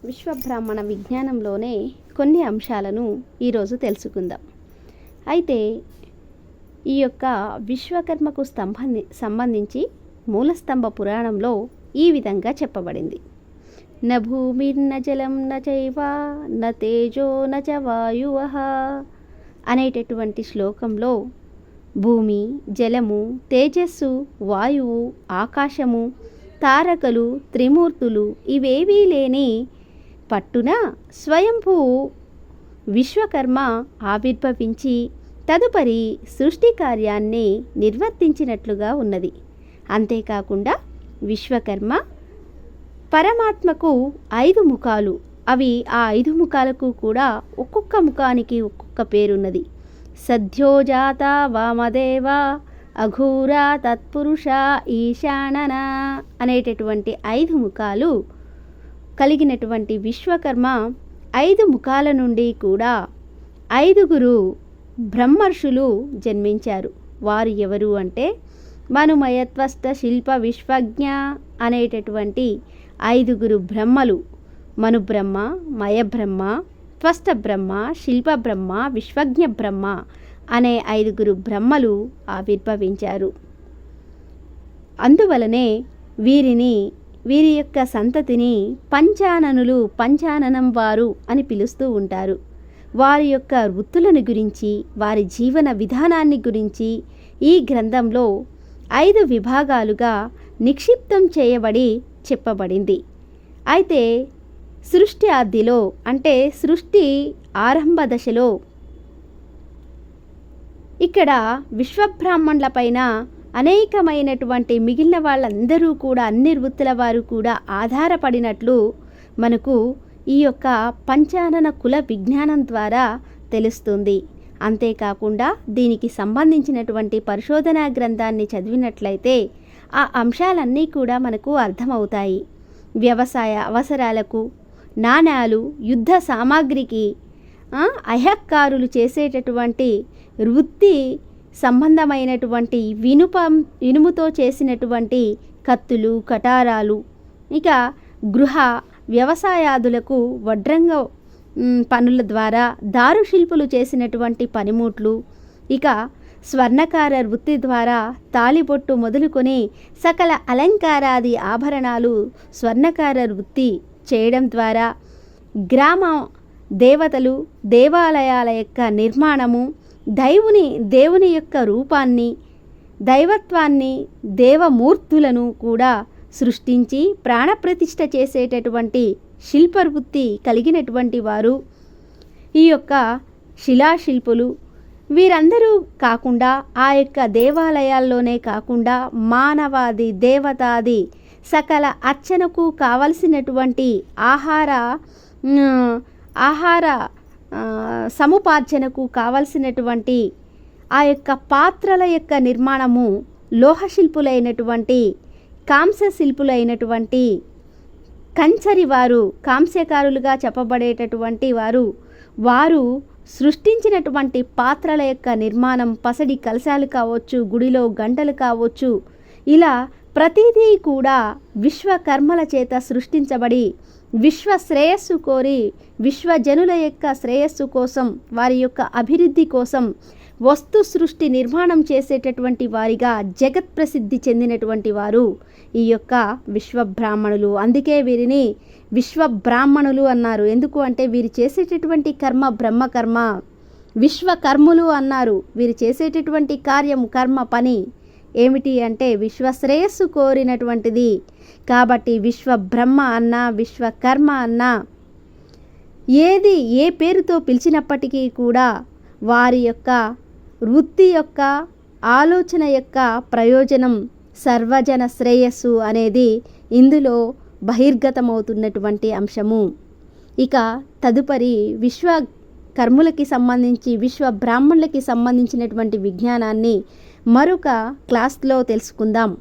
విశ్వబ్రాహ్మణ విజ్ఞానంలోనే కొన్ని అంశాలను ఈరోజు తెలుసుకుందాం. అయితే ఈ యొక్క విశ్వకర్మకు సంబంధించి మూలస్తంభ పురాణంలో ఈ విధంగా చెప్పబడింది. న భూమిర్న జలం న చైవ న తేజో న చ వాయువః అనేటటువంటి శ్లోకంలో భూమి, జలము, తేజస్సు, వాయువు, ఆకాశము, తారకలు, త్రిమూర్తులు ఇవేవీ లేని పట్టున స్వయంభూ విశ్వకర్మ ఆవిర్భవించి తదుపరి సృష్టి కార్యాన్ని నిర్వర్తించినట్లుగా ఉన్నది. అంతేకాకుండా విశ్వకర్మ పరమాత్మకు 5 ముఖాలు, అవి ఆ 5 ముఖాలకు కూడా ఒక్కొక్క ముఖానికి ఒక్కొక్క పేరున్నది. సద్యోజాత వామదేవ అఘూర తత్పురుష ఈశానన అనేటటువంటి 5 ముఖాలు కలిగినటువంటి విశ్వకర్మ 5 ముఖాల నుండి కూడా 5 బ్రహ్మర్షులు జన్మించారు. వారు ఎవరు అంటే మనుమయత్వస్థ శిల్ప విశ్వజ్ఞ అనేటటువంటి 5 బ్రహ్మలు. మనుబ్రహ్మ, మయబ్రహ్మ, త్వష్ట బ్రహ్మ, శిల్ప బ్రహ్మ, విశ్వజ్ఞ బ్రహ్మ అనే 5 బ్రహ్మలు ఆవిర్భవించారు. అందువలనే వీరి యొక్క సంతతిని పంచాననులు, పంచాననం వారు అని పిలుస్తూ ఉంటారు. వారి యొక్క వృత్తులను గురించి, వారి జీవన విధానాన్ని గురించి ఈ గ్రంథంలో 5 విభాగాలుగా నిక్షిప్తం చేయబడి చెప్పబడింది. అయితే సృష్టి ఆదిలో అంటే సృష్టి ఆరంభ దశలో ఇక్కడ విశ్వబ్రాహ్మణులపైన అనేకమైనటువంటి మిగిలిన వాళ్ళందరూ కూడా, అన్ని వృత్తుల వారు కూడా ఆధారపడినట్లు మనకు ఈ యొక్క పంచానన కుల విజ్ఞానం ద్వారా తెలుస్తుంది. అంతేకాకుండా దీనికి సంబంధించినటువంటి పరిశోధనా గ్రంథాన్ని చదివినట్లయితే ఆ అంశాలన్నీ కూడా మనకు అర్థమవుతాయి. వ్యవసాయ అవసరాలకు, నాణాలు, యుద్ధ సామాగ్రికి, అహక్కారులు చేసేటటువంటి వృత్తి సంబంధమైనటువంటి ఇనుముతో చేసినటువంటి కత్తులు, కటారాలు, ఇక గృహ వ్యవసాయాదులకు వడ్రంగ పనుల ద్వారా దారుశిల్పులు చేసినటువంటి పనిముట్లు, ఇక స్వర్ణకార వృత్తి ద్వారా తాళిబొట్టు మొదలుకొని సకల అలంకారాది ఆభరణాలు స్వర్ణకార వృత్తి చేయడం ద్వారా గ్రామ దేవతలు, దేవాలయాల యొక్క నిర్మాణము, దేవుని యొక్క రూపాన్ని, దైవత్వాన్ని, దేవమూర్తులను కూడా సృష్టించి ప్రాణప్రతిష్ఠ చేసేటటువంటి శిల్పవృత్తి కలిగినటువంటి వారు ఈ యొక్క శిలాశిల్పులు. వీరందరూ కాకుండా ఆ యొక్క దేవాలయాల్లోనే కాకుండా మానవాది, దేవతాది సకల అర్చనకు కావలసినటువంటి ఆహార సముపార్జనకు కావలసినటువంటి ఆ యొక్క పాత్రల యొక్క నిర్మాణము లోహశిల్పులైనటువంటి, కాంస్యశిల్పులైనటువంటి కంచరి వారు, కాంస్యకారులుగా చెప్పబడేటటువంటి వారు సృష్టించినటువంటి పాత్రల యొక్క నిర్మాణం, పసడి కలశాలు కావచ్చు, గుడిలో గంటలు కావచ్చు, ఇలా ప్రతిదీ కూడా విశ్వకర్మల చేత సృష్టించబడి విశ్వ శ్రేయస్సు కోరి, విశ్వజనుల యొక్క శ్రేయస్సు కోసం, వారి యొక్క అభివృద్ధి కోసం వస్తు సృష్టి నిర్మాణం చేసేటటువంటి వారిగా జగత్ప్రసిద్ధి చెందినటువంటి వారు ఈ యొక్క విశ్వబ్రాహ్మణులు. అందుకే వీరిని విశ్వబ్రాహ్మణులు అన్నారు. ఎందుకు అంటే వీరు చేసేటటువంటి కర్మ బ్రహ్మకర్మ. విశ్వకర్ములు అన్నారు. వీరు చేసేటటువంటి కార్యము, కర్మ, పని ఏమిటి అంటే విశ్వశ్రేయస్సు కోరినటువంటిది. కాబట్టి విశ్వబ్రహ్మ అన్నా, విశ్వకర్మ అన్నా, ఏ పేరుతో పిలిచినప్పటికీ కూడా వారి యొక్క వృత్తి యొక్క ఆలోచన యొక్క ప్రయోజనం సర్వజన శ్రేయస్సు అనేది ఇందులో బహిర్గతమవుతున్నటువంటి అంశము. ఇక తదుపరి విశ్వకర్ములకి సంబంధించి, విశ్వబ్రాహ్మణులకి సంబంధించినటువంటి విజ్ఞానాన్ని మరొక క్లాస్లో తెలుసుకుందాం.